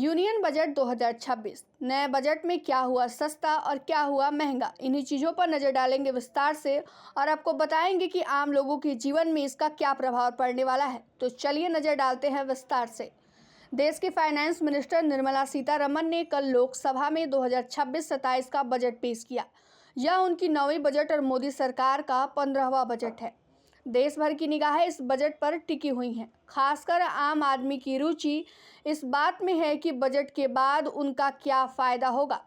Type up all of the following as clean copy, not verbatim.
Union budget 2026 नए budget में क्या हुआ सस्ता और क्या हुआ महंगा, इन्हीं चीज़ों पर नज़र डालेंगे विस्तार से और आपको बताएंगे कि आम लोगों के जीवन में इसका क्या प्रभाव पड़ने वाला है। तो चलिए नज़र डालते हैं विस्तार से। देश की फाइनेंस मिनिस्टर निर्मला सीतारमण ने कल लोकसभा में 2026-27 का बजट पेश किया। यह उनकी 9वीं बजट और मोदी सरकार का 15वां बजट है। देश भर की निगाहें इस बजट पर टिकी हुई हैं। खासकर आम आदमी की रुचि इस बात में है कि बजट के बाद उनका क्या फ़ायदा होगा।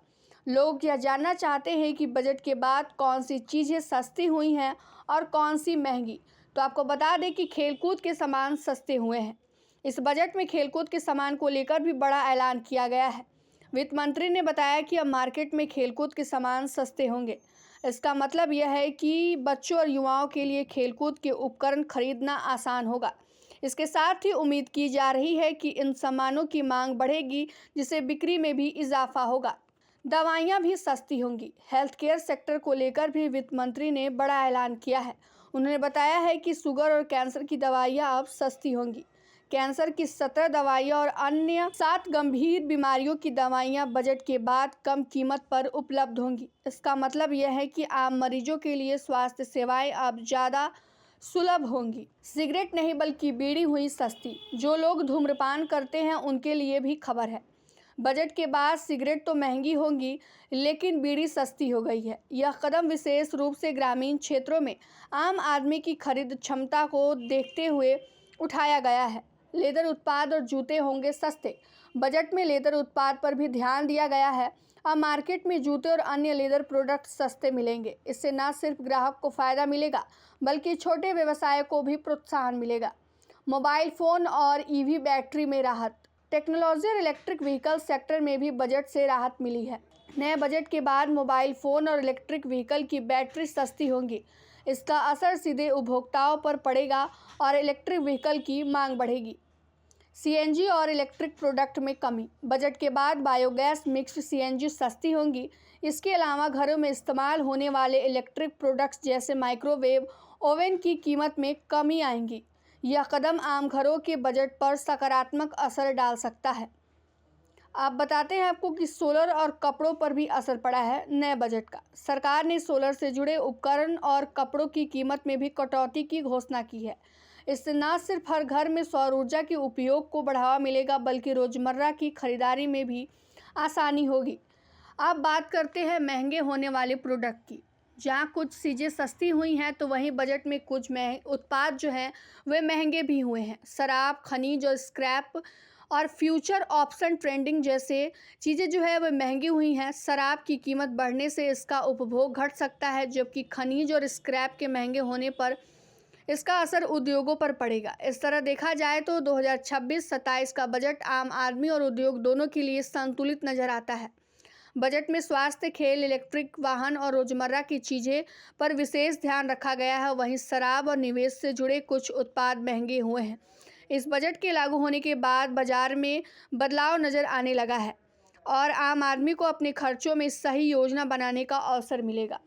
लोग यह जानना चाहते हैं कि बजट के बाद कौन सी चीज़ें सस्ती हुई हैं और कौन सी महंगी। तो आपको बता दें कि खेलकूद के सामान सस्ते हुए हैं। इस बजट में खेलकूद के सामान को लेकर भी बड़ा ऐलान किया गया है। वित्त मंत्री ने बताया कि अब मार्केट में खेलकूद के सामान सस्ते होंगे। इसका मतलब यह है कि बच्चों और युवाओं के लिए खेलकूद के उपकरण खरीदना आसान होगा। इसके साथ ही उम्मीद की जा रही है कि इन सामानों की मांग बढ़ेगी, जिससे बिक्री में भी इजाफा होगा। दवाइयां भी सस्ती होंगी। हेल्थ केयर सेक्टर को लेकर भी वित्त मंत्री ने बड़ा ऐलान किया है। उन्होंने बताया है कि शुगर और कैंसर की दवाइयां अब सस्ती होंगी। कैंसर की 17 दवाइयां और अन्य 7 गंभीर बीमारियों की दवाइयां बजट के बाद कम कीमत पर उपलब्ध होंगी। इसका मतलब यह है कि आम मरीजों के लिए स्वास्थ्य सेवाएं अब ज़्यादा सुलभ होंगी। सिगरेट नहीं बल्कि बीड़ी हुई सस्ती। जो लोग धूम्रपान करते हैं उनके लिए भी खबर है। बजट के बाद सिगरेट तो महंगी होंगी, लेकिन बीड़ी सस्ती हो गई है। यह कदम विशेष रूप से ग्रामीण क्षेत्रों में आम आदमी की खरीद क्षमता को देखते हुए उठाया गया है। लेदर उत्पाद और जूते होंगे सस्ते। बजट में लेदर उत्पाद पर भी ध्यान दिया गया है। अब मार्केट में जूते और अन्य लेदर प्रोडक्ट सस्ते मिलेंगे। इससे न सिर्फ ग्राहक को फ़ायदा मिलेगा, बल्कि छोटे व्यवसाय को भी प्रोत्साहन मिलेगा। मोबाइल फ़ोन और ईवी बैटरी में राहत। टेक्नोलॉजी और इलेक्ट्रिक व्हीकल सेक्टर में भी बजट से राहत मिली है। नए बजट के बाद मोबाइल फ़ोन और इलेक्ट्रिक व्हीकल की बैटरी सस्ती होंगी। इसका असर सीधे उपभोक्ताओं पर पड़ेगा और इलेक्ट्रिक व्हीकल की मांग बढ़ेगी। सीएनजी और इलेक्ट्रिक प्रोडक्ट में कमी। बजट के बाद बायोगैस मिक्स्ड सीएनजी सस्ती होंगी। इसके अलावा घरों में इस्तेमाल होने वाले इलेक्ट्रिक प्रोडक्ट्स जैसे माइक्रोवेव ओवन की कीमत में कमी आएगी। यह कदम आम घरों के बजट पर सकारात्मक असर डाल सकता है। आप बताते हैं आपको कि सोलर और कपड़ों पर भी असर पड़ा है नए बजट का। सरकार ने सोलर से जुड़े उपकरण और कपड़ों की कीमत में भी कटौती की घोषणा की है। इससे न सिर्फ हर घर में सौर ऊर्जा के उपयोग को बढ़ावा मिलेगा, बल्कि रोज़मर्रा की खरीदारी में भी आसानी होगी। अब बात करते हैं महंगे होने वाले प्रोडक्ट की। जहाँ कुछ चीज़ें सस्ती हुई हैं, तो वहीं बजट में कुछ उत्पाद जो हैं वे महंगे भी हुए हैं। शराब, खनिज और स्क्रैप और फ्यूचर ऑप्शन ट्रेडिंग जैसे चीज़ें जो है वह महंगी हुई हैं। शराब की कीमत बढ़ने से इसका उपभोग घट सकता है, जबकि खनिज और स्क्रैप के महंगे होने पर इसका असर उद्योगों पर पड़ेगा। इस तरह देखा जाए तो 2026-27 का बजट आम आदमी और उद्योग दोनों के लिए संतुलित नजर आता है। बजट में स्वास्थ्य, खेल, इलेक्ट्रिक वाहन और रोजमर्रा की चीज़ें पर विशेष ध्यान रखा गया है। वहीं शराब और निवेश से जुड़े कुछ उत्पाद महंगे हुए हैं। इस बजट के लागू होने के बाद बाजार में बदलाव नज़र आने लगा है और आम आदमी को अपने खर्चों में सही योजना बनाने का अवसर मिलेगा।